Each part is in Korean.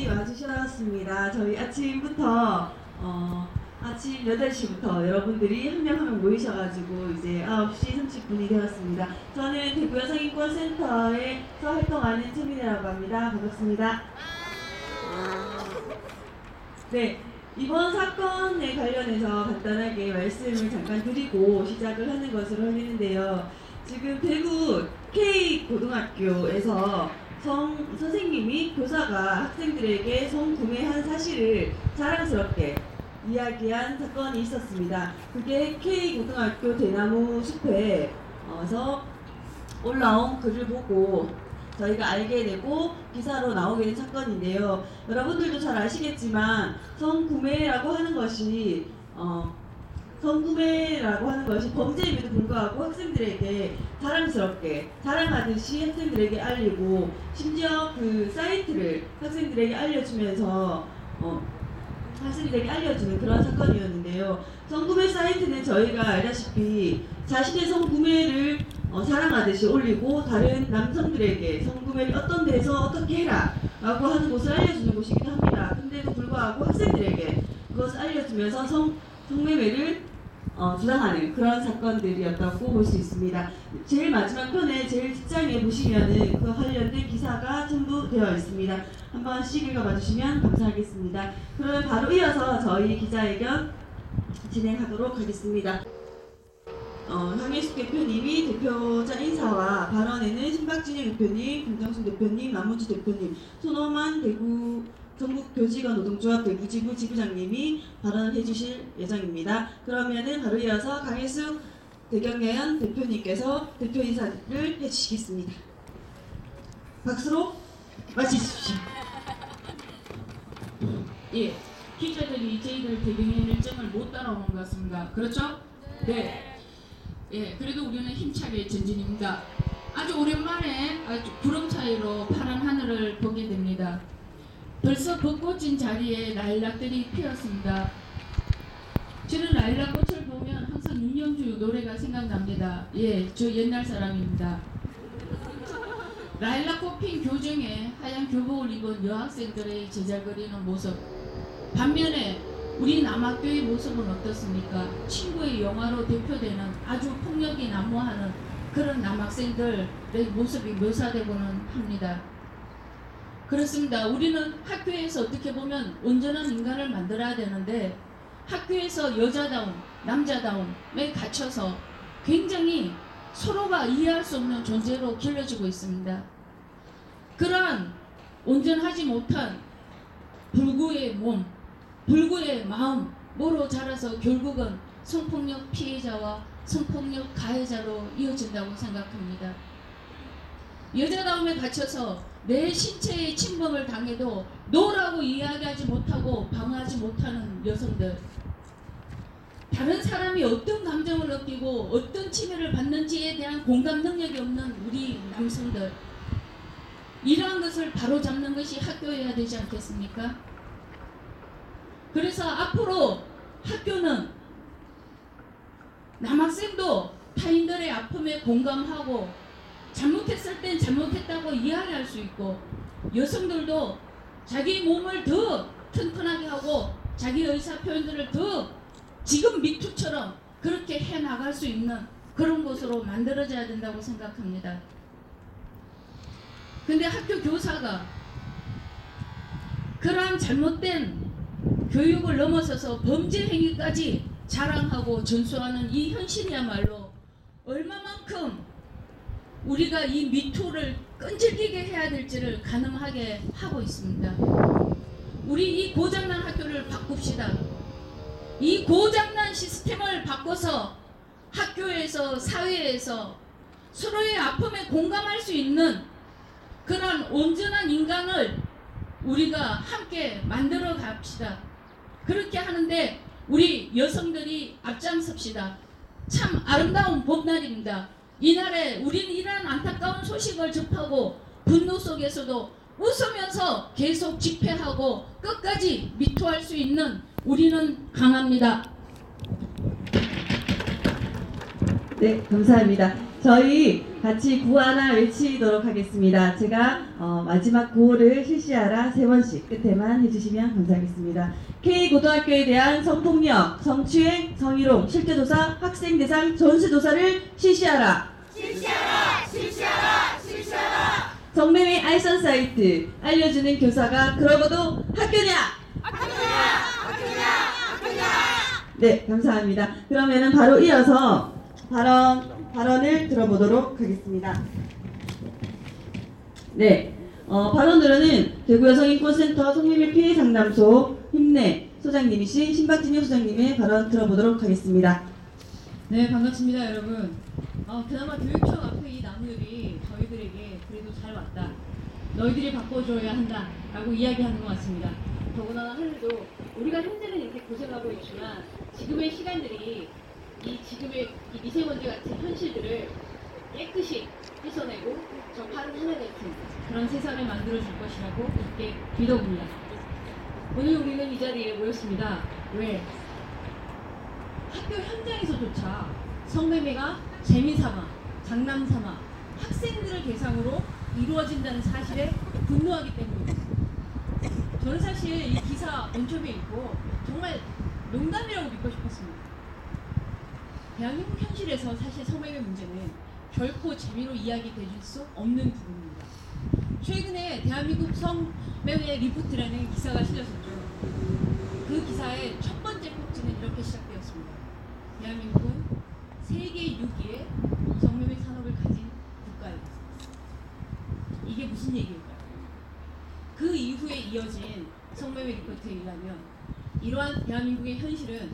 많이 와주셨습니다. 저희 아침부터 아침 8시부터 여러분들이 한 명 한 명 모이셔가지고 이제 9시 30분이 되었습니다. 저는 대구 여성인권센터에서 활동하는 최민혜라고 합니다. 반갑습니다. 네, 이번 사건에 관련해서 간단하게 말씀을 잠깐 드리고 시작을 하는 것으로 하겠는데요. 지금 대구 K고등학교에서 선생님이 교사가 학생들에게 성구매한 사실을 자랑스럽게 이야기한 사건이 있었습니다. 그게 K고등학교 대나무 숲에서 올라온 글을 보고 저희가 알게 되고 기사로 나오게 된 사건인데요. 여러분들도 잘 아시겠지만 성구매라고 하는 것이 범죄임에도 불구하고 학생들에게 자랑스럽게 자랑하듯이 학생들에게 알리고 심지어 그 사이트를 학생들에게 알려주면서 학생들에게 알려주는 그런 사건이었는데요. 성구매 사이트는 저희가 알다시피 자신의 성구매를 자랑하듯이 올리고 다른 남성들에게 성구매를 어떤 데서 어떻게 해라 라고 하는 곳을 알려주는 곳이기도 합니다. 근데도 불구하고 학생들에게 그것을 알려주면서 성매매를 주장하는 그런 사건들이었다고 볼 수 있습니다. 제일 마지막 편에 제일 뒷장에 보시면은 그 관련된 기사가 첨부되어 있습니다. 한 번씩 읽어봐 주시면 감사하겠습니다. 그러면 바로 이어서 저희 기자회견 진행하도록 하겠습니다. 황혜숙 대표님이 대표자 인사와 발언에는 신박진영 대표님, 김정순 대표님, 남문주 대표님, 손호만 대구 전국교직원 노동조합 대구지부 지부장님이 발언을 해주실 예정입니다. 그러면은 바로 이어서 강혜숙 대경예연 대표님께서 대표 인사를 해주시겠습니다. 박수로 마치십시오. 예, 기자들이 저희들 대경연 일정을 못 따라오는 것 같습니다. 그렇죠? 네. 예, 그래도 우리는 힘차게 전진입니다. 아주 오랜만에 아주 구름 사이로 파란 하늘을 보게 됩니다. 벌써 벚꽃진 자리에 라일락들이 피었습니다. 저는 라일락꽃을 보면 항상 윤영주 노래가 생각납니다. 예, 저 옛날 사람입니다. 라일락꽃 핀 교정에 하얀 교복을 입은 여학생들의 제잘거리는 모습, 반면에 우리 남학교의 모습은 어떻습니까? 친구의 영화로 대표되는 아주 폭력이 난무하는 그런 남학생들의 모습이 묘사되고는 합니다. 그렇습니다. 우리는 학교에서 어떻게 보면 온전한 인간을 만들어야 되는데 학교에서 여자다움, 남자다움에 갇혀서 굉장히 서로가 이해할 수 없는 존재로 길러지고 있습니다. 그러한 온전하지 못한 불구의 몸, 불구의 마음으로 자라서 결국은 성폭력 피해자와 성폭력 가해자로 이어진다고 생각합니다. 여자다움에 갇혀서 내 신체의 침범을 당해도 노라고 이야기하지 못하고 방어하지 못하는 여성들, 다른 사람이 어떤 감정을 느끼고 어떤 침해를 받는지에 대한 공감 능력이 없는 우리 남성들, 이러한 것을 바로잡는 것이 학교여야 되지 않겠습니까? 그래서 앞으로 학교는 남학생도 타인들의 아픔에 공감하고 잘못했을 땐 잘못했다고 이야기할 수 있고, 여성들도 자기 몸을 더 튼튼하게 하고 자기 의사표현들을 더 지금 미투처럼 그렇게 해나갈 수 있는 그런 곳으로 만들어져야 된다고 생각합니다. 근데 학교 교사가 그러한 잘못된 교육을 넘어서서 범죄 행위까지 자랑하고 전수하는 이 현실이야말로 얼마만큼 우리가 이 미투를 끈질기게 해야 될지를 가늠하게 하고 있습니다. 우리 이 고장난 학교를 바꿉시다. 이 고장난 시스템을 바꿔서 학교에서 사회에서 서로의 아픔에 공감할 수 있는 그런 온전한 인간을 우리가 함께 만들어 갑시다. 그렇게 하는데 우리 여성들이 앞장섭시다. 참 아름다운 봄날입니다. 이날에 우리는 이러한 안타까운 소식을 접하고 분노 속에서도 웃으면서 계속 집회하고 끝까지 미투할 수 있는 우리는 강합니다. 네, 감사합니다. 저희 같이 구호 하나 외치도록 하겠습니다. 제가 마지막 구호를 실시하라 3번씩 끝에만 해주시면 감사하겠습니다. K고등학교에 대한 성폭력, 성추행, 성희롱, 실태조사, 학생대상 전수조사를 실시하라. 실시하라! 실시하라! 실시하라! 성매매 알선 사이트 알려주는 교사가 그러고도 학교냐? 학교냐! 학교냐! 학교냐! 네, 감사합니다. 그러면은 바로 이어서 발언을 들어보도록 하겠습니다. 네, 발언으로는 대구여성인권센터 성매매 피해 상담소 힘내 소장님이신 신박진효 소장님의 발언 들어보도록 하겠습니다. 네, 반갑습니다, 여러분. 그나마 교육청 앞에 이 나무들이 저희들에게 그래도 잘 왔다. 너희들이 바꿔줘야 한다. 라고 이야기하는 것 같습니다. 더구나 하늘도 우리가 현재는 이렇게 고생하고 있지만 지금의 시간들이 지금의 이 미세먼지 같은 현실들을 깨끗이 씻어내고 저 파른 하늘 같은 그런 세상을 만들어줄 것이라고 그렇게 믿어봅니다. 오늘 우리는 이 자리에 모였습니다. 왜? 학교 현장에서조차 성매매가 재미삼아, 장난삼아 학생들을 대상으로 이루어진다는 사실에 분노하기 때문입니다. 저는 사실 이 기사 원초에 읽고 정말 농담이라고 믿고 싶었습니다. 대한민국 현실에서 사실 성매매 문제는 결코 재미로 이야기되줄 수 없는 부분입니다. 최근에 대한민국 성매매 리포트라는 기사가 실렸었죠. 그 기사의 첫 번째 꼭지는 이렇게 시작되었습니다. 대한민국은 세계 6위의 성매매 산업을 가진 국가입니다. 이게 무슨 얘기일까요? 그 이후에 이어진 성매매 리포트에 의하면 이러한 대한민국의 현실은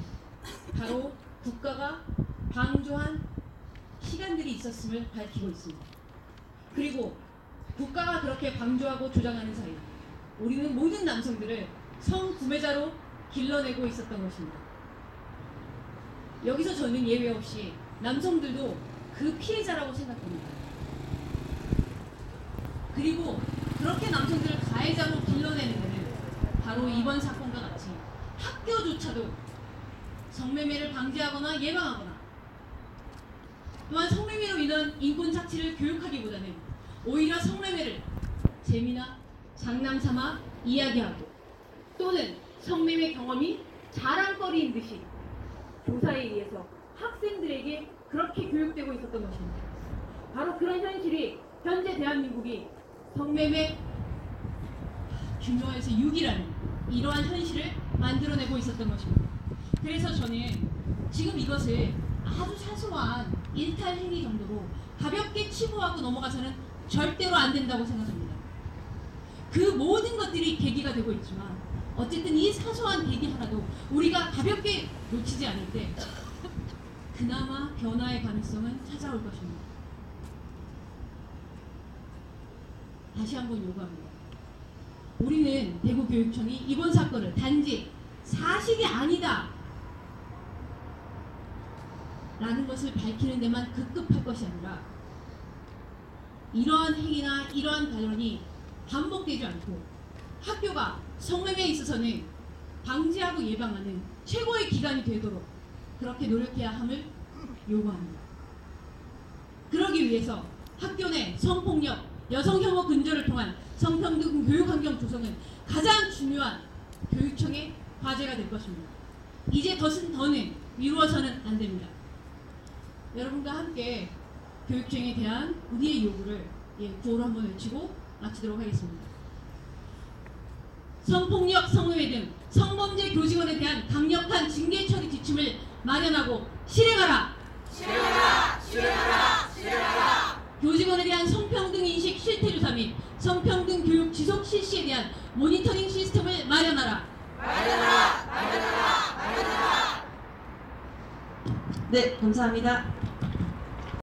바로 국가가 방조한 시간들이 있었음을 밝히고 있습니다. 그리고 국가가 그렇게 방조하고 조장하는 사이 우리는 모든 남성들을 성구매자로 길러내고 있었던 것입니다. 여기서 저는 예외 없이 남성들도 그 피해자라고 생각합니다. 그리고 그렇게 남성들을 가해자로 길러내는 데는 바로 이번 사건과 같이 학교조차도 성매매를 방지하거나 예방하거나 또한 성매매로 인한 인권 착취를 교육하기보다는 오히려 성매매를 재미나 장난삼아 이야기하고 또는 성매매 경험이 자랑거리인 듯이 조사에 의해서 학생들에게 그렇게 교육되고 있었던 것입니다. 바로 그런 현실이 현재 대한민국이 성매매 규모에서 6위라는 이러한 현실을 만들어내고 있었던 것입니다. 그래서 저는 지금 이것을 아주 사소한 일탈 행위 정도로 가볍게 치부하고 넘어가서는 절대로 안 된다고 생각합니다. 그 모든 것들이 계기가 되고 있지만 어쨌든 이 사소한 계기 하나도 우리가 가볍게 놓치지 않을 때 그나마 변화의 가능성은 찾아올 것입니다. 다시 한번 요구합니다. 우리는 대구교육청이 이번 사건을 단지 사실이 아니다 라는 것을 밝히는 데만 급급할 것이 아니라 이러한 행위나 이러한 발언이 반복되지 않고 학교가 성매매에 있어서는 방지하고 예방하는 최고의 기관이 되도록 그렇게 노력해야 함을 요구합니다. 그러기 위해서 학교 내 성폭력, 여성혐오 근절을 통한 성평등 교육환경 조성은 가장 중요한 교육청의 과제가 될 것입니다. 이제 더는 미루어서는 안 됩니다. 여러분과 함께 교육청에 대한 우리의 요구를 구호로 한번 외치고 마치도록 하겠습니다. 성폭력, 성매매 등 성범죄 교직원에 대한 강력한 징계 처리 지침을 마련하고 실행하라! 실행하라! 실행하라! 실행하라! 교직원에 대한 성평등 인식 실태조사 및 성평등 교육 지속 실시에 대한 모니터링 시스템을 마련하라! 마련하라! 마련하라! 마련하라! 네, 감사합니다.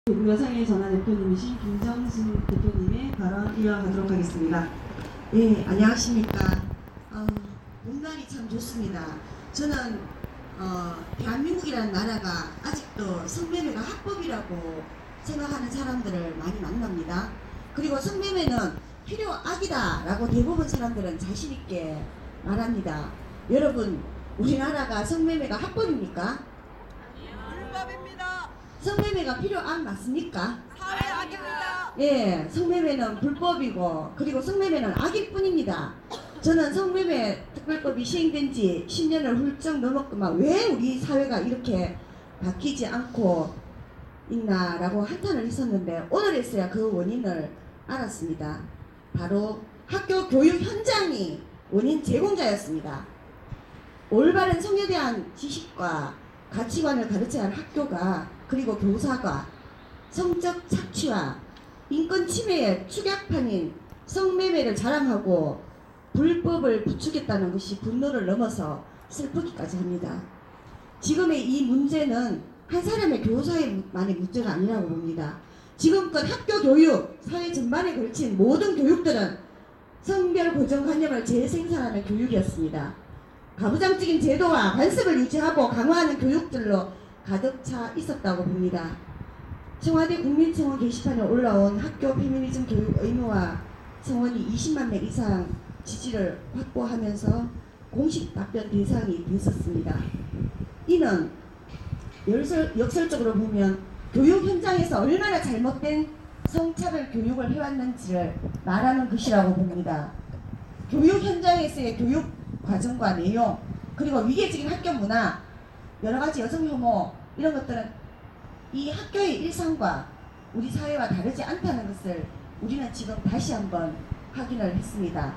대구여성의 전화 대표님이신 김정순 대표님의 발언 이어가도록 하겠습니다. 네, 안녕하십니까. 문단이 참 좋습니다. 저는 대한민국이라는 나라가 아직도 성매매가 합법이라고 생각하는 사람들을 많이 만납니다. 그리고 성매매는 필요악이다 라고 대부분 사람들은 자신있게 말합니다. 여러분, 우리나라가 성매매가 합법입니까? 불법입니다. 성매매가 필요 안 맞습니까? 사회 바뀝니다. 예, 성매매는 불법이고 그리고 성매매는 악일 뿐입니다. 저는 성매매 특별법이 시행된 지 10년을 훌쩍 넘었구만 왜 우리 사회가 이렇게 바뀌지 않고 있나라고 한탄을 했었는데 오늘에서야 그 원인을 알았습니다. 바로 학교 교육 현장이 원인 제공자였습니다. 올바른 성에 대한 지식과 가치관을 가르쳐야 할 학교가 그리고 교사가 성적 착취와 인권 침해의 축약판인 성매매를 자랑하고 불법을 부추겼다는 것이 분노를 넘어서 슬프기까지 합니다. 지금의 이 문제는 한 사람의 교사만의 문제가 아니라고 봅니다. 지금껏 학교 교육, 사회 전반에 걸친 모든 교육들은 성별 고정관념을 재생산하는 교육이었습니다. 가부장적인 제도와 관습을 유지하고 강화하는 교육들로 가득 차 있었다고 봅니다. 청와대 국민청원 게시판에 올라온 학교 페미니즘 교육 의무화 청원이 20만 명 이상 지지를 확보하면서 공식 답변 대상이 됐었습니다. 이는 역설적으로 보면 교육 현장에서 얼마나 잘못된 성차별 교육을 해왔는지를 말하는 것이라고 봅니다. 교육 현장에서의 교육 과정과 내용 그리고 위계적인 학교 문화 여러가지 여성 혐오 이런 것들은 이 학교의 일상과 우리 사회와 다르지 않다는 것을 우리는 지금 다시 한번 확인을 했습니다.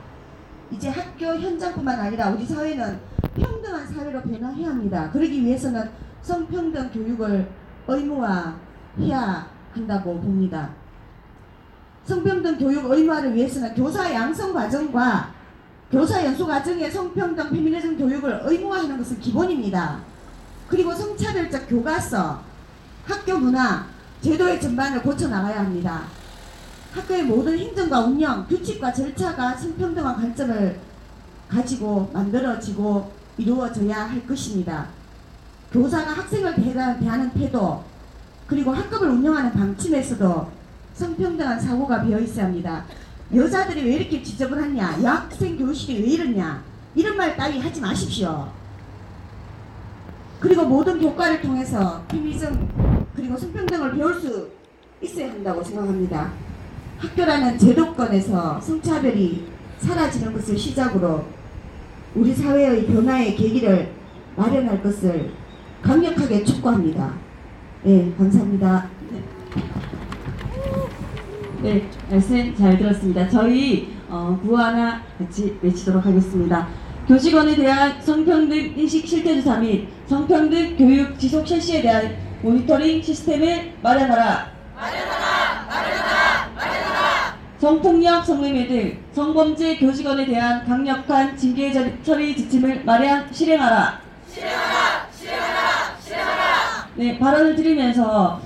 이제 학교 현장뿐만 아니라 우리 사회는 평등한 사회로 변화해야 합니다. 그러기 위해서는 성평등 교육을 의무화해야 한다고 봅니다. 성평등 교육 의무화를 위해서는 교사 양성 과정과 교사 연수 과정의 성평등 페미니즘 교육을 의무화하는 것은 기본입니다. 그리고 성차별적 교과서, 학교 문화, 제도의 전반을 고쳐나가야 합니다. 학교의 모든 행정과 운영, 규칙과 절차가 성평등한 관점을 가지고 만들어지고 이루어져야 할 것입니다. 교사가 학생을 대하는 태도, 그리고 학급을 운영하는 방침에서도 성평등한 사고가 배어 있어야 합니다. 여자들이 왜 이렇게 지저분하냐, 여학생 교실이 왜 이러냐, 이런 말 따위 하지 마십시오. 그리고 모든 교과를 통해서 페미니즘 그리고 성평등을 배울 수 있어야 한다고 생각합니다. 학교라는 제도권에서 성차별이 사라지는 것을 시작으로 우리 사회의 변화의 계기를 마련할 것을 강력하게 촉구합니다. 네, 감사합니다. 네, 말씀 잘 들었습니다. 저희 구호 하나 같이 외치도록 하겠습니다. 교직원에 대한 성평등 인식 실태조사 및 성평등 교육 지속 실시에 대한 모니터링 시스템을 마련하라. 성폭력, 성매매 등 성범죄 교직원에 대한 강력한 징계 처리 지침을 마련 실행하라. 네, 발언을 드리면서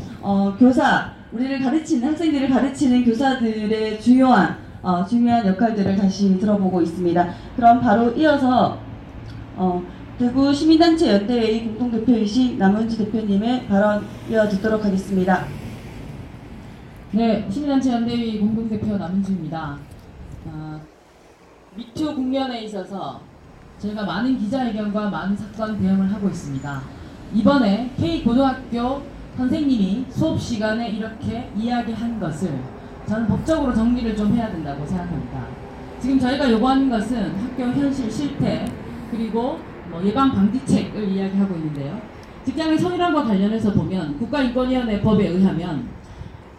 교사, 우리를 가르치는 학생들을 가르치는 교사들의 중요한 역할들을 다시 들어보고 있습니다. 그럼 바로 이어서 대구 시민단체 연대회의 공동대표이신 남은지 대표님의 발언 이어듣도록 하겠습니다. 네, 시민단체 연대회 공동대표 남은주입니다. 미투 국면에 있어서 저희가 많은 기자회견과 많은 사건 대응을 하고 있습니다. 이번에 K고등학교 선생님이 수업 시간에 이렇게 이야기한 것을 저는 법적으로 정리를 좀 해야 된다고 생각합니다. 지금 저희가 요구하는 것은 학교 현실 실태 그리고 예방 방지책을 이야기하고 있는데요. 직장의 성희롱과 관련해서 보면 국가인권위원회 법에 의하면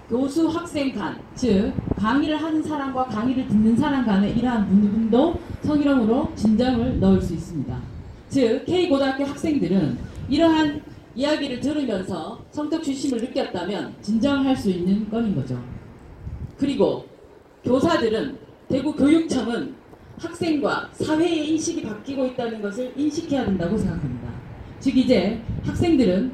교수 학생 간, 즉 강의를 하는 사람과 강의를 듣는 사람 간의 이러한 부분도 성희롱으로 진정을 넣을 수 있습니다. 즉 K고등학교 학생들은 이러한 이야기를 들으면서 성적 주심을 느꼈다면 진정할 수 있는 건인 거죠. 그리고 교사들은 대구 교육청은 학생과 사회의 인식이 바뀌고 있다는 것을 인식해야 된다고 생각합니다. 즉 이제 학생들은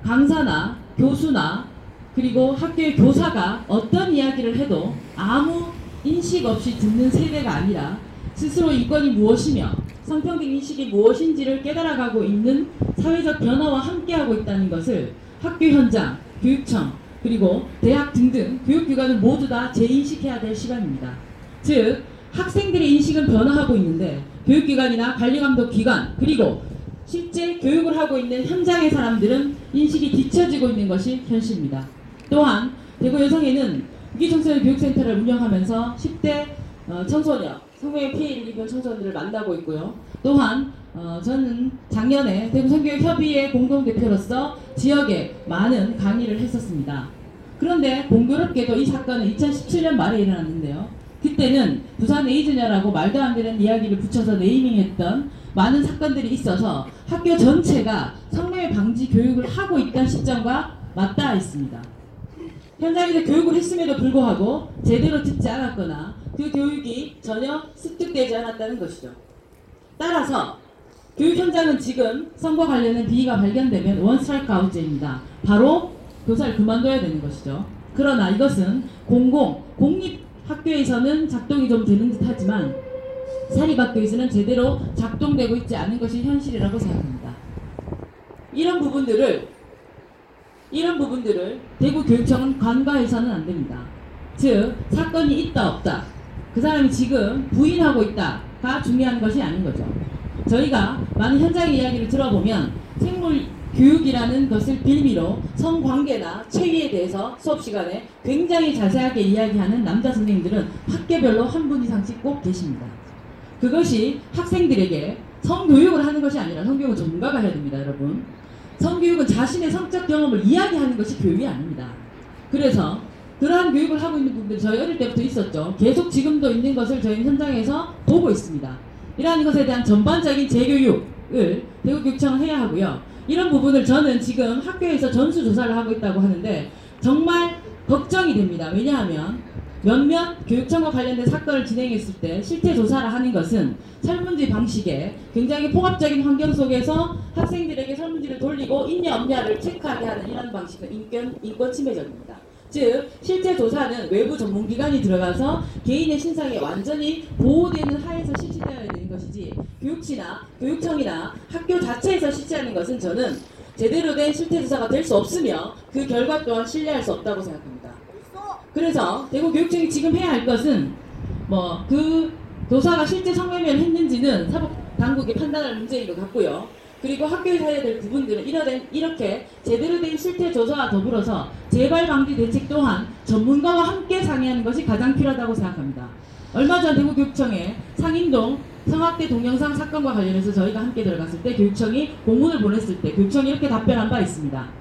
강사나 교수나 그리고 학교의 교사가 어떤 이야기를 해도 아무 인식 없이 듣는 세대가 아니라 스스로 인권이 무엇이며 성평등 인식이 무엇인지를 깨달아가고 있는 사회적 변화와 함께하고 있다는 것을 학교 현장, 교육청, 그리고 대학 등등 교육기관은 모두 다 재인식해야 될 시간입니다. 즉 학생들의 인식은 변화하고 있는데 교육기관이나 관리감독기관 그리고 실제 교육을 하고 있는 현장의 사람들은 인식이 뒤처지고 있는 것이 현실입니다. 또한 대구 여성에는 위기청소년 교육센터를 운영하면서 10대 청소년, 성매매 피해를 입은 청소년들을 만나고 있고요. 또한 저는 작년에 대구 성교육협의회 공동대표로서 지역에 많은 강의를 했었습니다. 그런데 공교롭게도 이 사건은 2017년 말에 일어났는데요. 그때는 부산 에이즈녀라고 말도 안 되는 이야기를 붙여서 네이밍했던 많은 사건들이 있어서 학교 전체가 성매매 방지 교육을 하고 있던 시점과 맞닿아 있습니다. 현장에서 교육을 했음에도 불구하고 제대로 듣지 않았거나 그 교육이 전혀 습득되지 않았다는 것이죠. 따라서 교육 현장은 지금 성과 관련된 비위가 발견되면 원 스트라이크 아웃제입니다. 바로 교사를 그만둬야 되는 것이죠. 그러나 이것은 공립 학교에서는 작동이 좀 되는 듯 하지만 사립학교에서는 제대로 작동되고 있지 않은 것이 현실이라고 생각합니다. 이런 부분들을 대구교육청은 간과해서는 안 됩니다. 즉 사건이 있다 없다, 그 사람이 지금 부인하고 있다가 중요한 것이 아닌 거죠. 저희가 많은 현장의 이야기를 들어보면 생물 교육이라는 것을 빌미로 성관계나 체위에 대해서 수업 시간에 굉장히 자세하게 이야기하는 남자 선생님들은 학교별로 한 분 이상씩 꼭 계십니다. 그것이 학생들에게 성교육을 하는 것이 아니라, 성교육은 전문가가 해야 됩니다, 여러분. 성교육은 자신의 성적 경험을 이야기하는 것이 교육이 아닙니다. 그래서 그러한 교육을 하고 있는 분들이 저희 어릴 때부터 있었죠. 계속 지금도 있는 것을 저희는 현장에서 보고 있습니다. 이러한 것에 대한 전반적인 재교육을 대구교육청은 해야 하고요. 이런 부분을 저는 지금 학교에서 전수조사를 하고 있다고 하는데 정말 걱정이 됩니다. 왜냐하면 몇몇 교육청과 관련된 사건을 진행했을 때 실태 조사를 하는 것은 설문지 방식에 굉장히 폭압적인 환경 속에서 학생들에게 설문지를 돌리고 있냐 없냐를 체크하게 하는 이런 방식은 인권 침해적입니다. 즉 실태 조사는 외부 전문기관이 들어가서 개인의 신상이 완전히 보호되는 하에서 실시되어야 되는 것이지, 교육청이나 학교 자체에서 실시하는 것은 저는 제대로 된 실태 조사가 될 수 없으며 그 결과 또한 신뢰할 수 없다고 생각합니다. 그래서 대구교육청이 지금 해야 할 것은 그 교사가 실제 성매매를 했는지는 사법당국의 판단할 문제인 것 같고요. 그리고 학교에서 해야 될 부분들은 이렇게 제대로 된 실태 조사와 더불어서 재발 방지 대책 또한 전문가와 함께 상의하는 것이 가장 필요하다고 생각합니다. 얼마 전 대구교육청에 상인동 성학대 동영상 사건과 관련해서 저희가 함께 들어갔을 때 교육청이 공문을 보냈을 때 교육청이 이렇게 답변한 바 있습니다.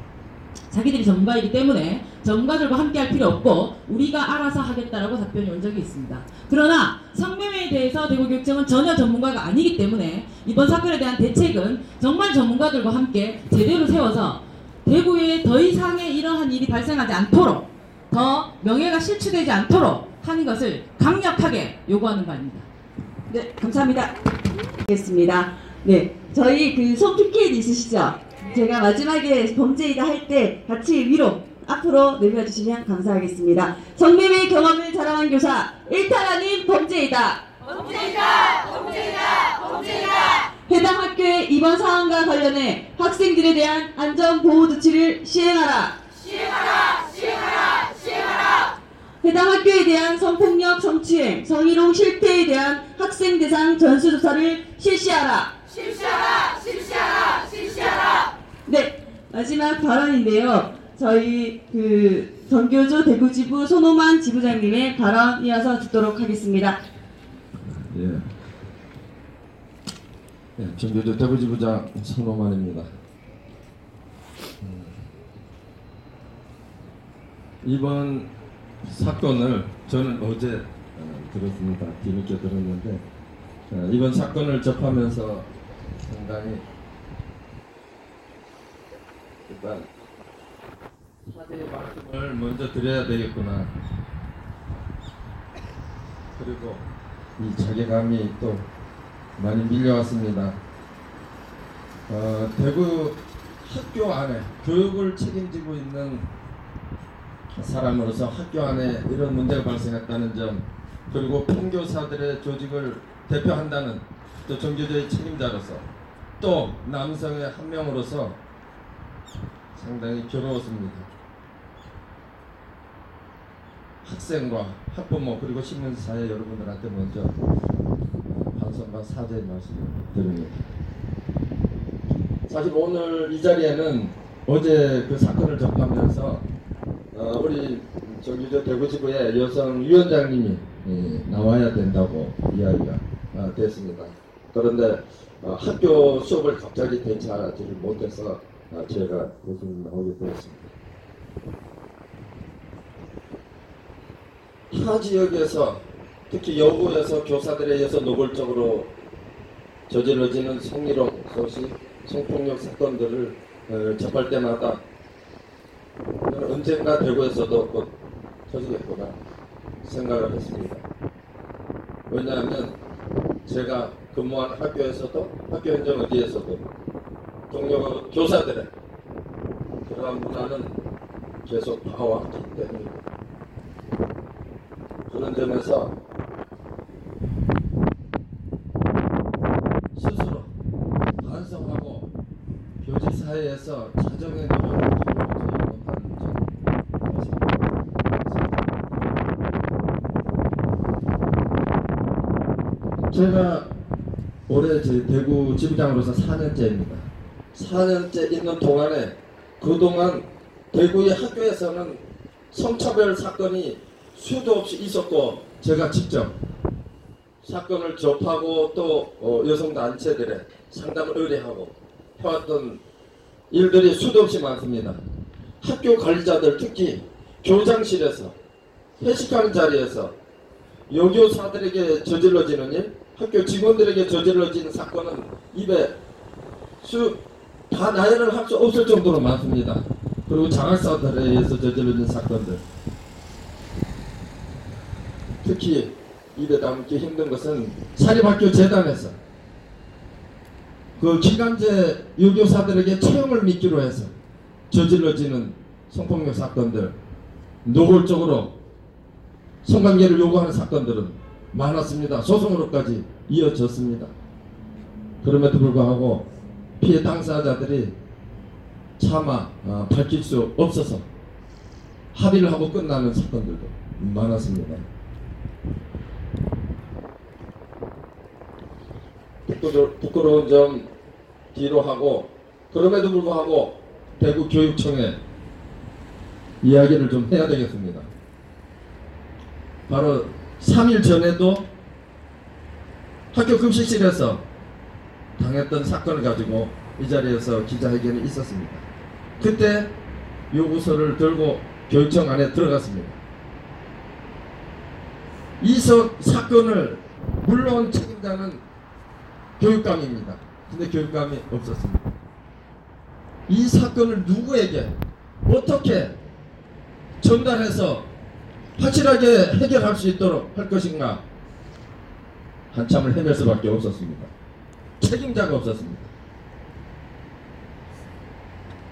자기들이 전문가이기 때문에 전문가들과 함께 할 필요 없고 우리가 알아서 하겠다라고 답변이 온 적이 있습니다. 그러나 성매매에 대해서 대구교육청은 전혀 전문가가 아니기 때문에 이번 사건에 대한 대책은 정말 전문가들과 함께 제대로 세워서 대구에 더 이상의 이러한 일이 발생하지 않도록, 더 명예가 실추되지 않도록 하는 것을 강력하게 요구하는 바입니다. 네, 감사합니다. 알겠습니다. 네, 저희 성 PK도 있으시죠? 제가 마지막에 범죄이다 할 때 같이 위로 앞으로 내밀어주시면 감사하겠습니다. 성매매 경험을 자랑한 교사 일탈하는 범죄이다. 범죄이다. 해당 학교의 이번 사안과 관련해 학생들에 대한 안전보호 조치를 시행하라. 해당 학교에 대한 성폭력, 성추행, 성희롱 실태에 대한 학생 대상 전수조사를 실시하라. 네, 마지막 발언인데요. 저희 전교조 대구지부 손호만 지부장님의 발언 이어서 듣도록 하겠습니다. 전교조 대구지부장 손호만입니다. 이번 사건을 저는 어제 들었습니다. 뒤늦게 들었는데 이번 사건을 접하면서 상당히 일단 사죄의 말씀을 먼저 드려야 되겠구나. 그리고 이 자괴감이 또 많이 밀려왔습니다. 대구 학교 안에 교육을 책임지고 있는 사람으로서 학교 안에 이런 문제가 발생했다는 점, 그리고 판교사들의 조직을 대표한다는 또 전교조의 책임자로서 또 남성의 한 명으로서 상당히 괴로웠습니다. 학생과 학부모 그리고 시민사회 여러분들한테 먼저 반성과 사죄의 말씀을 드립니다. 사실 오늘 이 자리에는 어제 그 사건을 접하면서 우리 정규조 대구지부의 여성 위원장님이 나와야 된다고 이야기가 됐습니다. 그런데 학교 수업을 갑자기 되찾지를 못해서 제가 여기 나오게 되었습니다. 타 지역에서 특히 여고에서 교사들에 의해서 노골적으로 저질러지는 성희롱, 소식, 성폭력 사건들을 접할 때마다 언젠가 대구에서도 곧 터지겠구나 생각을 했습니다. 왜냐하면 제가 근무한 학교에서도 학교 현장 어디에서도 동료 교사들의 그러한 문화는 계속 봐왔기 때문입니다. 그런 점에서 스스로 반성하고 교직 사회에서 자정의 노력을 기울이지 못하는 점. 제가 올해 대구 지부장으로서 4년째입니다. 4년째 있는 동안에 그동안 대구의 학교에서는 성차별 사건이 수도 없이 있었고 제가 직접 사건을 접하고 또 여성단체들의 상담을 의뢰하고 해왔던 일들이 수도 없이 많습니다. 학교 관리자들 특히 교장실에서 회식하는 자리에서 여교사들에게 저질러지는 일, 학교 직원들에게 저질러지는 사건은 입에 다 나열을 할 수 없을 정도로 많습니다. 그리고 장학사들에 의해서 저질러진 사건들, 특히 입에 담기 힘든 것은 사립학교 재단에서 그 기간제 유교사들에게 채용을 미끼로 해서 저질러지는 성폭력 사건들, 노골적으로 성관계를 요구하는 사건들은 많았습니다. 소송으로까지 이어졌습니다. 그럼에도 불구하고 피해 당사자들이 차마 밝힐 수 없어서 합의를 하고 끝나는 사건들도 많았습니다. 부끄러운 점 뒤로 하고, 그럼에도 불구하고 대구 교육청에 이야기를 좀 해야 되겠습니다. 바로 3일 전에도 학교 급식실에서 당했던 사건을 가지고 이 자리에서 기자회견이 있었습니다. 그때 요구서를 들고 교육청 안에 들어갔습니다. 이 사건을 물론 책임자는 교육감입니다. 근데 교육감이 없었습니다. 이 사건을 누구에게 어떻게 전달해서 확실하게 해결할 수 있도록 할 것인가 한참을 헤맬 수밖에 없었습니다. 책임자가 없었습니다.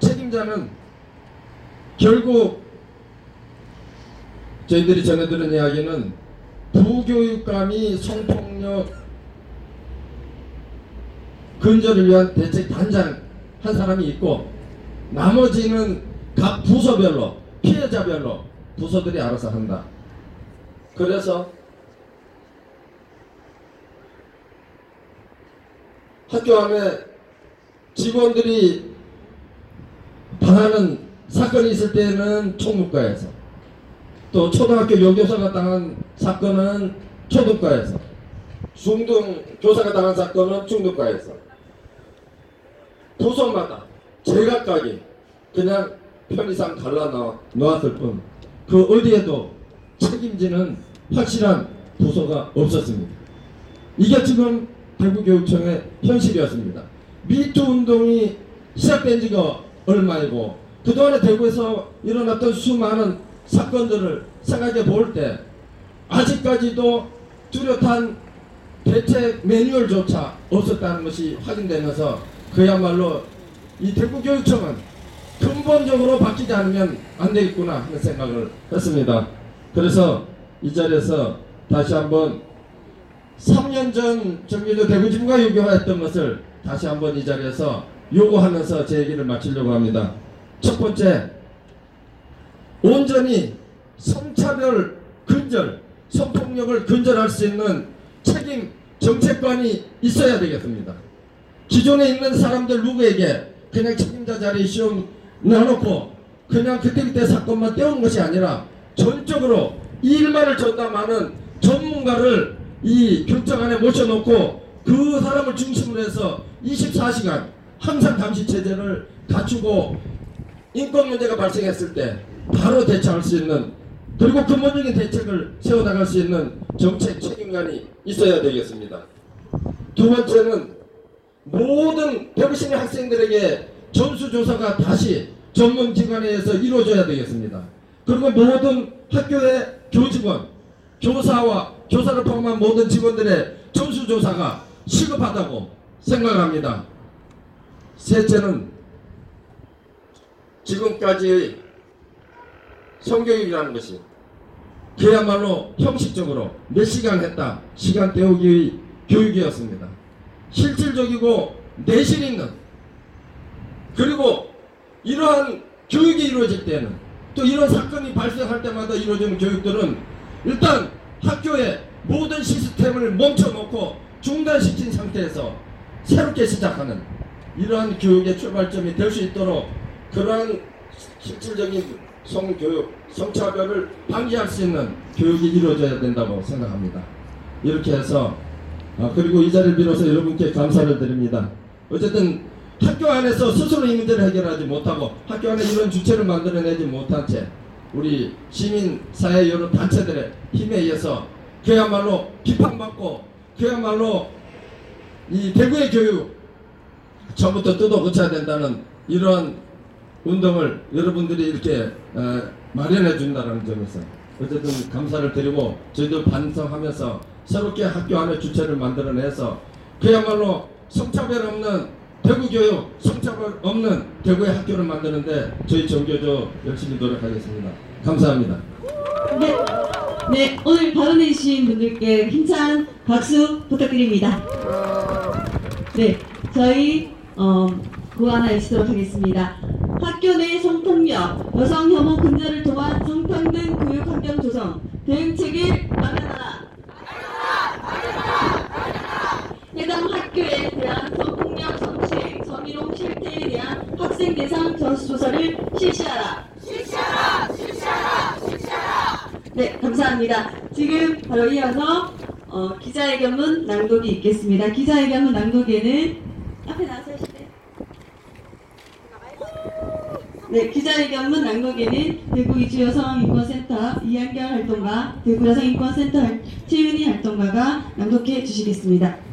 책임자는 결국 저희들이 전해들은 이야기는 부교육감이 성폭력 근절을 위한 대책 단장 한 사람이 있고, 나머지는 각 부서별로 피해자별로 부서들이 알아서 한다. 그래서 학교 안에 직원들이 당하는 사건이 있을 때는 총무과에서, 또 초등학교 여교사가 당한 사건은 초등과에서, 중등 교사가 당한 사건은 중등과에서, 부서마다 제각각이 그냥 편의상 갈라 놓았을 뿐 그 어디에도 책임지는 확실한 부서가 없었습니다. 이게 지금 대구교육청의 현실이었습니다. 미투 운동이 시작된 지가 얼마이고 그동안에 대구에서 일어났던 수많은 사건들을 생각해 볼 때 아직까지도 뚜렷한 대책 매뉴얼조차 없었다는 것이 확인되면서 그야말로 이 대구교육청은 근본적으로 바뀌지 않으면 안 되겠구나 하는 생각을 했습니다. 그래서 이 자리에서 다시 한번 3년 전 정규조 대구지부가 요구했던 것을 다시 한번 이 자리에서 요구하면서 제 얘기를 마치려고 합니다. 첫 번째, 온전히 성차별 근절, 성폭력을 근절할 수 있는 책임 정책관이 있어야 되겠습니다. 기존에 있는 사람들 누구에게 그냥 책임자 자리에 시험 놔놓고 그냥 그때그때 사건만 떼우는 것이 아니라 전적으로 이 일만을 전담하는 전문가를 이 결정 안에 모셔놓고 그 사람을 중심으로 해서 24시간 항상 감시 체제를 갖추고 인권 문제가 발생했을 때 바로 대처할 수 있는, 그리고 근본적인 대책을 세워나갈 수 있는 정책 책임관이 있어야 되겠습니다. 두 번째는 모든 대구시민 학생들에게 전수조사가 다시 전문기관에 의해서 이루어져야 되겠습니다. 그리고 모든 학교의 교직원, 교사와 교사를 포함한 모든 직원들의 전수조사가 시급하다고 생각합니다. 셋째는 지금까지의 성교육이라는 것이 그야말로 형식적으로 몇 시간 했다, 시간 때우기의 교육이었습니다. 실질적이고 내실 있는, 그리고 이러한 교육이 이루어질 때는, 또 이런 사건이 발생할 때마다 이루어지는 교육들은 일단 학교의 모든 시스템을 멈춰놓고 중단시킨 상태에서 새롭게 시작하는 이러한 교육의 출발점이 될 수 있도록 그러한 실질적인 성교육, 성차별을 방지할 수 있는 교육이 이루어져야 된다고 생각합니다. 이렇게 해서 그리고 이 자리를 빌어서 여러분께 감사를 드립니다. 어쨌든 학교 안에서 스스로 이 문제를 해결하지 못하고 학교 안에 이런 주체를 만들어내지 못한 채 우리 시민사회 여러 단체들의 힘에 의해서 그야말로 비판받고 그야말로 이 대구의 교육 처음부터 뜯어 고쳐야 된다는 이러한 운동을 여러분들이 이렇게 마련해 준다는 점에서 어쨌든 감사를 드리고 저희도 반성하면서 새롭게 학교 안에 주체를 만들어내서 그야말로 성차별 없는 대구 교육, 성차별 없는 대구의 학교를 만드는데 저희 정교조 열심히 노력하겠습니다. 감사합니다. 네, 오늘 발언해 주신 분들께 힘찬 박수 부탁드립니다. 네, 저희 고하나 외치도록 하겠습니다. 학교 내 성폭력, 여성 혐오 근절을 통한 성평등 교육 환경 조성, 대응책을 마련하라. 해당 학교에 대한 성폭력, 성추행, 성희롱 실태에 대한 학생 대상 전수조사를 실시하라. 네, 감사합니다. 지금 바로 이어서 기자회견문 낭독이 있겠습니다. 기자회견문 낭독에는 앞에 나와서 하실래요? 네, 기자회견문 낭독에는 대구 이주여성인권센터 이한결 활동가, 대구 여성인권센터 최윤희 활동가가 낭독해 주시겠습니다.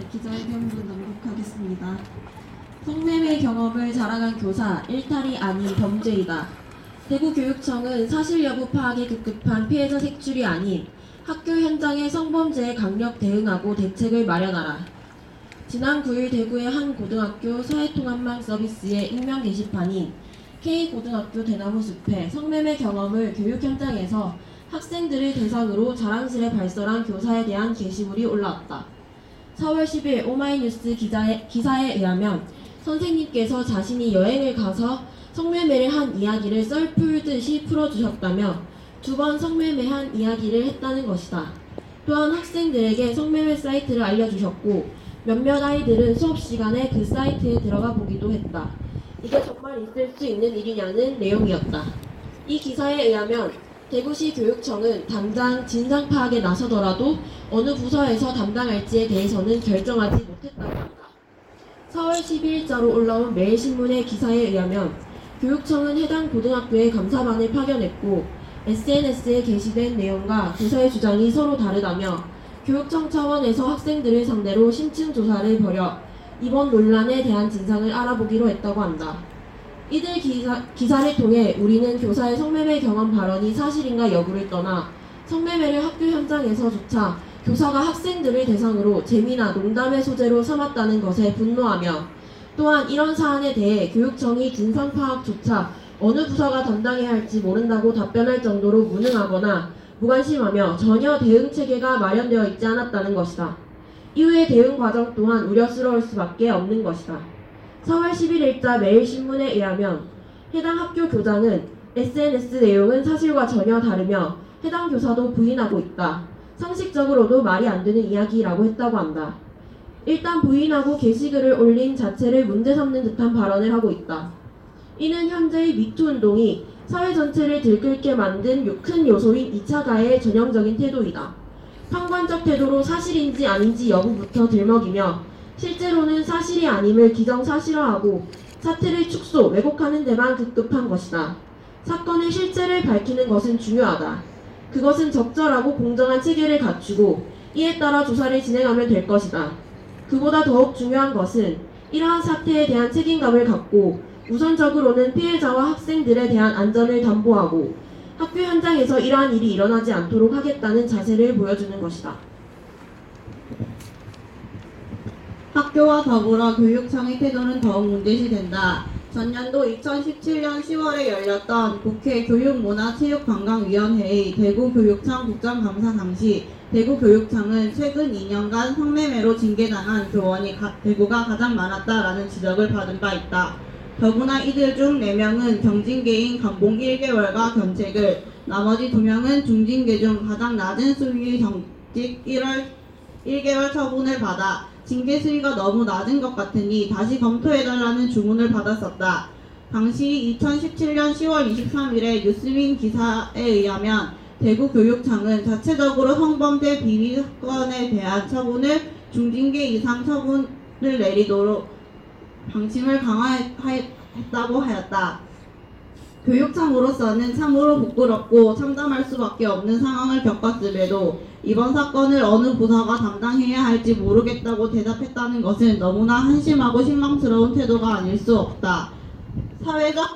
기자회견문 낭독하겠습니다. 성매매 경험을 자랑한 교사, 일탈이 아닌 범죄이다. 대구교육청은 사실 여부 파악에 급급한 피해자 색출이 아닌 학교 현장의 성범죄에 강력 대응하고 대책을 마련하라. 지난 9일 대구의 한 고등학교 사회통합망 서비스의 익명 게시판인 K고등학교 대나무숲에 성매매 경험을 교육 현장에서 학생들을 대상으로 자랑스레 발설한 교사에 대한 게시물이 올라왔다. 4월 10일 오마이뉴스 기사에 의하면 선생님께서 자신이 여행을 가서 성매매를 한 이야기를 썰 풀듯이 풀어주셨다며 2번 성매매한 이야기를 했다는 것이다. 또한 학생들에게 성매매 사이트를 알려주셨고 몇몇 아이들은 수업 시간에 그 사이트에 들어가 보기도 했다. 이게 정말 있을 수 있는 일이냐는 내용이었다. 이 기사에 의하면 대구시 교육청은 당장 진상 파악에 나서더라도 어느 부서에서 담당할지에 대해서는 결정하지 못했다고 한다. 4월 12일자로 올라온 매일신문의 기사에 의하면 교육청은 해당 고등학교에 감사반을 파견했고 SNS에 게시된 내용과 교사의 주장이 서로 다르다며 교육청 차원에서 학생들을 상대로 심층 조사를 벌여 이번 논란에 대한 진상을 알아보기로 했다고 한다. 이들 기사를 통해 우리는 교사의 성매매 경험 발언이 사실인가 여부를 떠나 성매매를 학교 현장에서조차 교사가 학생들을 대상으로 재미나 농담의 소재로 삼았다는 것에 분노하며 또한 이런 사안에 대해 교육청이 진상 파악조차 어느 부서가 담당해야 할지 모른다고 답변할 정도로 무능하거나 무관심하며 전혀 대응 체계가 마련되어 있지 않았다는 것이다. 이후의 대응 과정 또한 우려스러울 수밖에 없는 것이다. 4월 11일자 매일신문에 의하면 해당 학교 교장은 SNS 내용은 사실과 전혀 다르며 해당 교사도 부인하고 있다. 상식적으로도 말이 안 되는 이야기라고 했다고 한다. 일단 부인하고 게시글을 올린 자체를 문제 삼는 듯한 발언을 하고 있다. 이는 현재의 미투 운동이 사회 전체를 들끓게 만든 큰 요소인 2차 가해의 전형적인 태도이다. 판관적 태도로 사실인지 아닌지 여부부터 들먹이며 실제로는 사실이 아님을 기정사실화하고 사태를 축소, 왜곡하는 데만 급급한 것이다. 사건의 실체를 밝히는 것은 중요하다. 그것은 적절하고 공정한 체계를 갖추고 이에 따라 조사를 진행하면 될 것이다. 그보다 더욱 중요한 것은 이러한 사태에 대한 책임감을 갖고 우선적으로는 피해자와 학생들에 대한 안전을 담보하고 학교 현장에서 이러한 일이 일어나지 않도록 하겠다는 자세를 보여주는 것이다. 학교와 더불어 교육청의 태도는 더욱 문제시된다. 전년도 2017년 10월에 열렸던 국회 교육문화체육관광위원회의 대구교육청 국정감사 당시 대구교육청은 최근 2년간 성매매로 징계당한 교원이 대구가 가장 많았다라는 지적을 받은 바 있다. 더구나 이들 중 4명은 경징계인 감봉 1개월과 견책을, 나머지 2명은 중징계 중 가장 낮은 수위의 정직 1개월 처분을 받아 징계 수위가 너무 낮은 것 같으니 다시 검토해달라는 주문을 받았었다. 당시 2017년 10월 23일에 뉴스민 기사에 의하면 대구교육청은 자체적으로 성범죄 비리 사건에 대한 처분을 중징계 이상 처분을 내리도록 방침을 강화했다고 하였다. 교육청으로서는 참으로 부끄럽고 참담할 수밖에 없는 상황을 겪었음에도 이번 사건을 어느 부서가 담당해야 할지 모르겠다고 대답했다는 것은 너무나 한심하고 실망스러운 태도가 아닐 수 없다. 사회적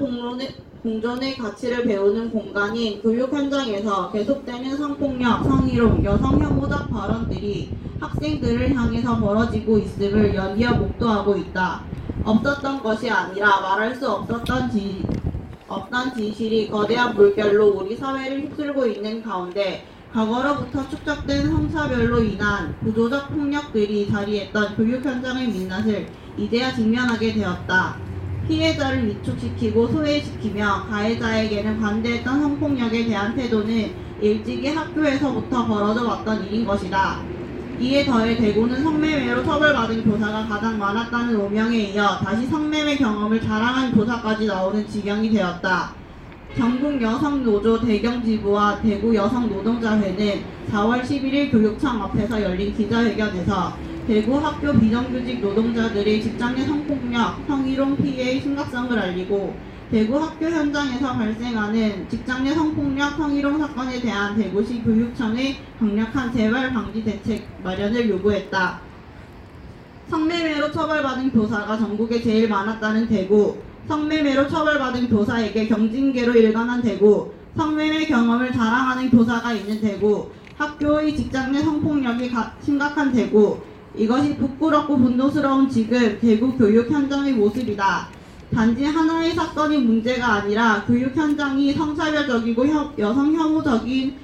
공존의 가치를 배우는 공간인 교육 현장에서 계속되는 성폭력, 성희롱, 여성 혐오적 발언들이 학생들을 향해서 벌어지고 있음을 연이어 목도하고 있다. 없었던 것이 아니라 말할 수 없었던 진실이 거대한 물결로 우리 사회를 휩쓸고 있는 가운데 과거로부터 축적된 성차별로 인한 구조적 폭력들이 자리했던 교육 현장의 민낯을 이제야 직면하게 되었다. 피해자를 위축시키고 소외시키며 가해자에게는 관대했던 성폭력에 대한 태도는 일찍이 학교에서부터 벌어져 왔던 일인 것이다. 이에 더해 대구는 성매매로 처벌받은 교사가 가장 많았다는 오명에 이어 다시 성매매 경험을 자랑한 교사까지 나오는 지경이 되었다. 전국 여성노조 대경지부와 대구 여성노동자회는 4월 11일 교육청 앞에서 열린 기자회견에서 대구 학교 비정규직 노동자들의 직장 내 성폭력, 성희롱 피해의 심각성을 알리고 대구 학교 현장에서 발생하는 직장 내 성폭력, 성희롱 사건에 대한 대구시 교육청의 강력한 재발 방지 대책 마련을 요구했다. 성매매로 처벌받은 교사가 전국에 제일 많았다는 대구, 성매매로 처벌받은 교사에게 경징계로 일관한 대구, 성매매 경험을 자랑하는 교사가 있는 대구, 학교의 직장 내 성폭력이 심각한 대구, 이것이 부끄럽고 분노스러운 지금 대구 교육 현장의 모습이다. 단지 하나의 사건이 문제가 아니라 교육 현장이 성차별적이고 여성 혐오적인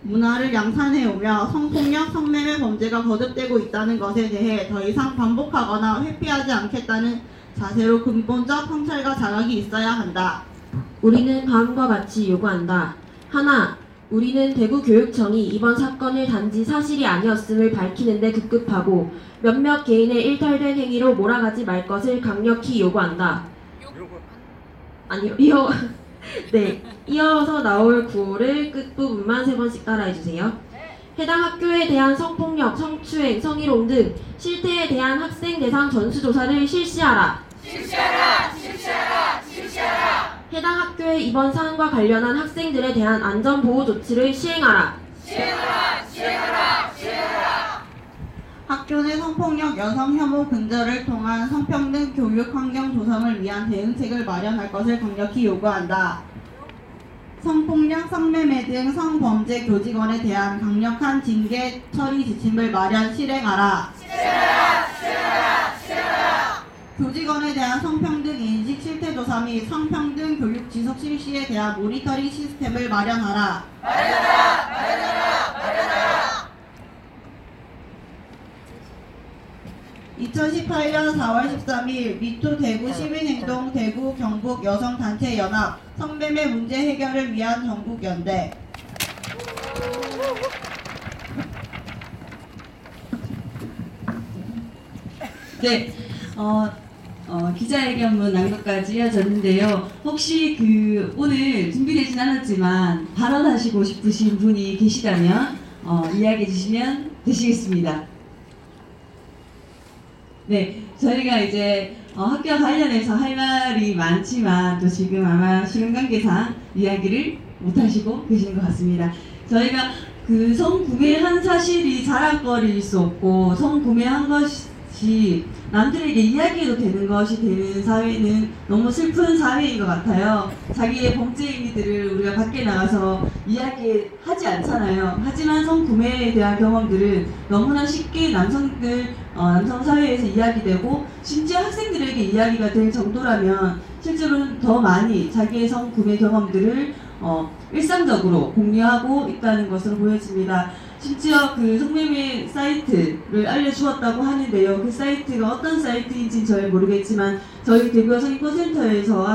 문화를 양산해오며 성폭력, 성매매 범죄가 거듭되고 있다는 것에 대해 더 이상 반복하거나 회피하지 않겠다는 자세로 근본적 성찰과 자각이 있어야 한다. 우리는 다음과 같이 요구한다. 하나, 우리는 대구교육청이 이번 사건을 단지 사실이 아니었음을 밝히는 데 급급하고 몇몇 개인의 일탈된 행위로 몰아가지 말 것을 강력히 요구한다. 이어서 나올 구호를 끝부분만 3번씩 따라해주세요. 해당 학교에 대한 성폭력, 성추행, 성희롱 등 실태에 대한 학생 대상 전수조사를 실시하라. 해당 학교의 이번 사안과 관련한 학생들에 대한 안전보호 조치를 시행하라. 학교 내 성폭력, 여성 혐오 근절을 통한 성평등 교육 환경 조성을 위한 대응책을 마련할 것을 강력히 요구한다. 성폭력, 성매매 등 성범죄 교직원에 대한 강력한 징계 처리 지침을 마련 실행하라. 교직원에 대한 성평등 인식 실태 조사 3이 성평등 교육 지속 실시에 대한 모니터링 시스템을 마련하라. 2018년 4월 13일 미투 대구 시민행동 대구 경북 여성단체연합 성매매 문제 해결을 위한 전국연대. 네, 기자회견문 낭독까지 이어졌는데요. 혹시 오늘 준비되진 않았지만 발언하시고 싶으신 분이 계시다면 이야기해 주시면 되시겠습니다. 네, 저희가 이제 학교와 관련해서 할 말이 많지만 또 지금 아마 시간 관계상 이야기를 못 하시고 계시는 것 같습니다. 저희가 성구매한 사실이 자랑거리일 수 없고 성구매한 것이 남들에게 이야기해도 되는 것이 되는 사회는 너무 슬픈 사회인 것 같아요. 자기의 범죄행위들을 우리가 밖에 나가서 이야기하지 않잖아요. 하지만 성구매에 대한 경험들은 너무나 쉽게 남성 사회에서 이야기되고 심지어 학생들에게 이야기가 될 정도라면 실제로는 더 많이 자기의 성구매 경험들을 일상적으로 공유하고 있다는 것으로 보여집니다. 심지어 성매매 사이트를 알려주었다고 하는데요. 그 사이트가 어떤 사이트인지는 잘 모르겠지만 저희 대구 여성인권센터에서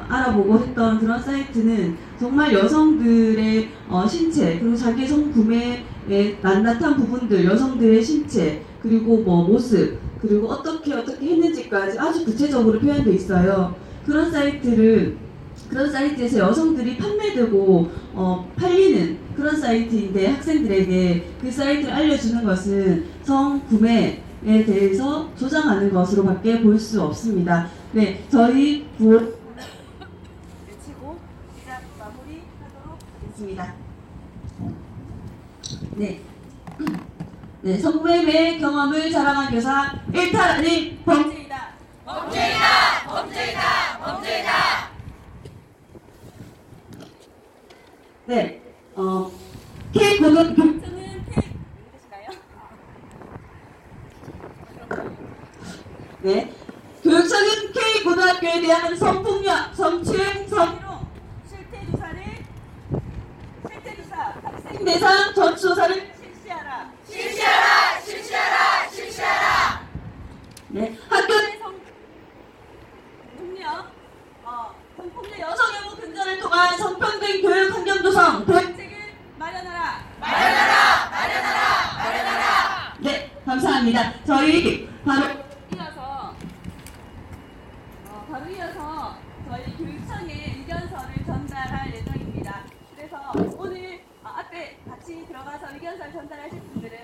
알아보고 했던 그런 사이트는 정말 여성들의 신체 그리고 자기 성구매에 낱낱한 부분들, 여성들의 신체 그리고 모습 그리고 어떻게 했는지까지 아주 구체적으로 표현되어 있어요. 그런 사이트에서 여성들이 판매되고 팔리는 그런 사이트인데 학생들에게 그 사이트를 알려주는 것은 성구매에 대해서 조장하는 것으로밖에 볼 수 없습니다. 네, 저희 외치고 시작 마무리하도록 하겠습니다. 네, 성매매 경험을 자랑한 교사 일탈 아닌 범죄이다. 범죄이다! 범죄이다! 범죄이다! 네, K고등 교육청은 네, 교육청은 K고등학교에 대한 성폭력, 성추행, 성희롱 실태조사 학생 대상 전수조사를 실시하라. 실시하라! 실시하라! 실시하라! 네, 학교 내 성폭력 여성 혐오 근절을 통한 성평등 교육 환경 조성 대책을 마련하라. 마련하라! 네, 감사합니다. 저희 바로 이어서 저희 교육청에 의견서를 전달할 예정입니다. 그래서 오늘 앞에 같이 들어가서 의견서를 전달하실 분들을